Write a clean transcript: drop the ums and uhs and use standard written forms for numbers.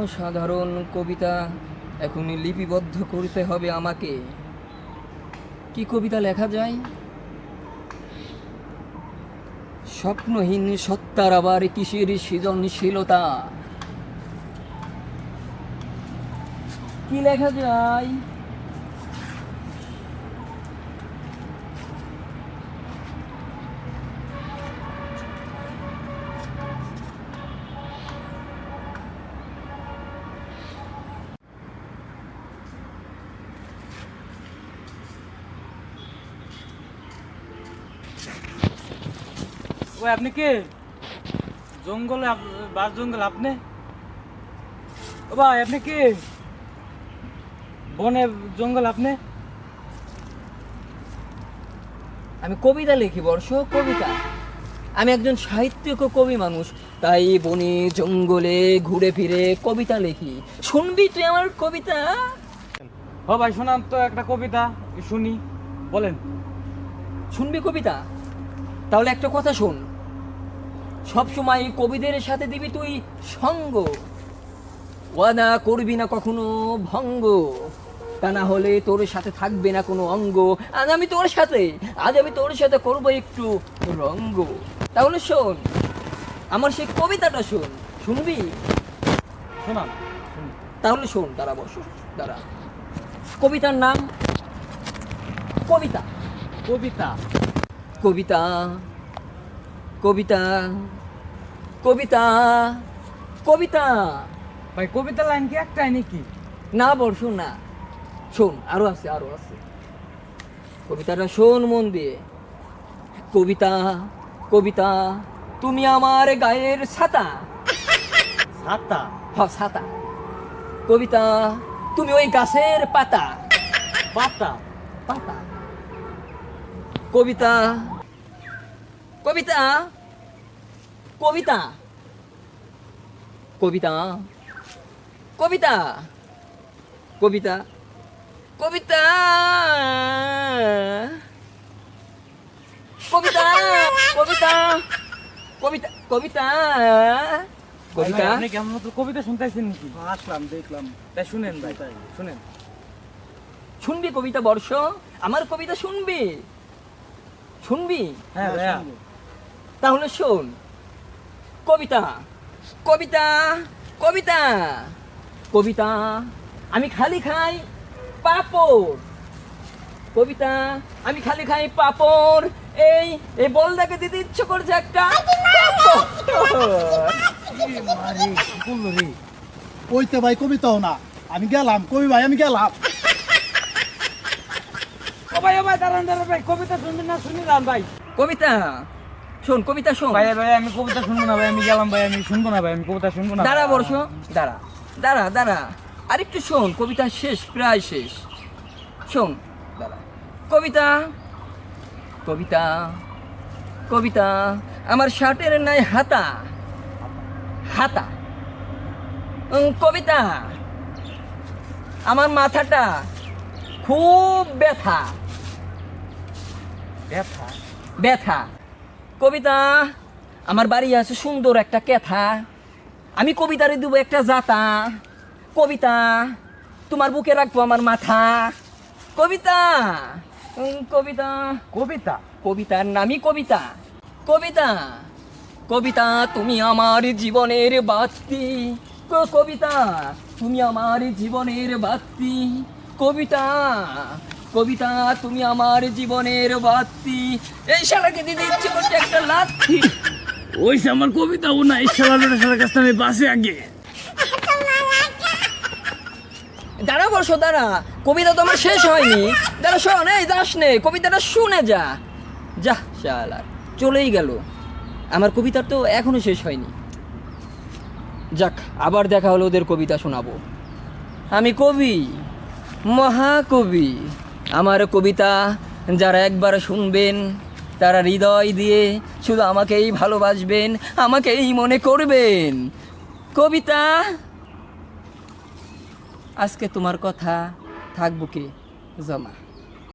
অসাধারণ কবিতা এখনই লিপিবদ্ধ করতে হবে আমাকে। কি কবিতা লেখা যায়? স্বপ্নহীন সত্তার আবার কিসের সৃজনশীলতা? কি লেখা যায়? ওই আপনি কে? জঙ্গলে বাস জঙ্গল আপনি? ও ভাই আপনি কে? বনে জঙ্গল আপনি? আমি কবিতা লিখি বর্ষ, কবিতা। আমি একজন সাহিত্যিক ও কবি মানুষ, তাই বনে জঙ্গলে ঘুরে ফিরে কবিতা লিখি। শুনবি তুই আমার কবিতা? ও ভাই শোনান তো একটা কবিতা, শুনি, বলেন। শুনবি কবিতা? তাহলে একটা কথা শোন, সবসময় কবিদের সাথে দিবি তুই সঙ্গ, ওয়াদা করবি না কখনো ভঙ্গ, তা না হলে তোর সাথে থাকবে না কোনো অঙ্গ। আজ আমি তোর সাথে করবো একটু রঙ্গ। তাহলে শোন, আমার সেই কবিতাটা শোন। শুনবি? শোনান। তাহলে শোন, দাঁড়া বস, দাঁড়া। কবিতার নাম কবিতা। কবিতা কবিতা কবিতা কবিতা কবিতা। ভাই কবিতা লাইন কি একটাই নাকি? না বর্ষ না, শোন, আরো আছে, আরো আছে। কবিতাটা শোন মন দিয়ে। কবিতা কবিতা তুমি আমার গায়ের ছাতা। ছাতা? ছাতা। কবিতা তুমি ওই গাছের পাতা। পাতা? পাতা। কবিতা কবিতা কবিতা কবিতা কবিতা কবিতা কবিতা কবিতা কবিতা কবিতা কবিতা কবিতা। আপনি কেমন মতো কবিতা শুনতেছেন নাকি? আসলাম, দেখলাম, তাই শুনেন ভাই, তাই শুনেন। শুনবি কবিতা বর্ষ? আমার কবিতা শুনবি? শুনবি? হ্যাঁ ভাইয়া। তাহলে শোন, কবিতা কবিতা কবিতা কবিতা আমি খালি খাই পাপড়। কবিতা আমি খালি খাই পাপড়, এই এই বলদাকে দিতে ইচ্ছে করছে একটা পাপড়। ওইতে ভাই কবিতাও না, আমি গেলাম কবি ভাই, আমি গেলাম। ও ভাই দাঁড়ান ভাই, কবিতা শুনবেন না? শুনি যান ভাই। কবিতা শোন, কবিতা শোন। ভাই আমি কবিতা শুনবো না ভাই, আমি গেলাম ভাই, আমি শুনবো না ভাই, আমি কবিতা শুনবো না। দাঁড়া বর্ষ, দাঁড়া দাঁড়া দাঁড়া, আরেকটু শোন, কবিতা শেষ, প্রায় শেষ। শোন, দাঁড়া। কবিতা কবিতা কবিতা আমার শার্টের নাই হাতা। হাতা। কবিতা আমার মাথাটা খুব ব্যথা। ব্যথা? ব্যথা। কবিতা আমার বাড়ি আছে সুন্দর একটা কেথা, আমি কবিতারে দেবো একটা জাতা। কবিতা তোমার বুকে রাখবো আমার মাথা। কবিতা কবিতা কবিতা? কবিতার নামই কবিতা। কবিতা কবিতা তুমি আমার জীবনের বাতি। কবিতা তুমি আমার জীবনের বাতি। কবিতা কবিতা তুমি আমার জীবনের বাতি। এই শালাকে দিতে ইচ্ছে করছে একটা লাথি। ওই আমার কবিতা ও না, এই শালার কাছে আমি বাসে আগে। দাঁড়া বর্ষ, দাঁড়া, কবিতা তো আমার শেষ হয়নি। দাঁড়া, শোন, এই যাস নে, কবিতাটা শুনে যা। যা শালা, চলেই গেল। আমার কবিতা তো এখনো শেষ হয়নি। যাক, আবার দেখা হলো, ওদের কবিতা শোনাবো। আমি কবি, মহাকবি। আমার কবিতা যারা একবার শুনবেন, তারা হৃদয় দিয়ে শুধু আমাকেই ভালোবাসবেন, আমাকেই মনে করবেন। কবিতা আজকে তোমার কথা থাকবো কি জমা।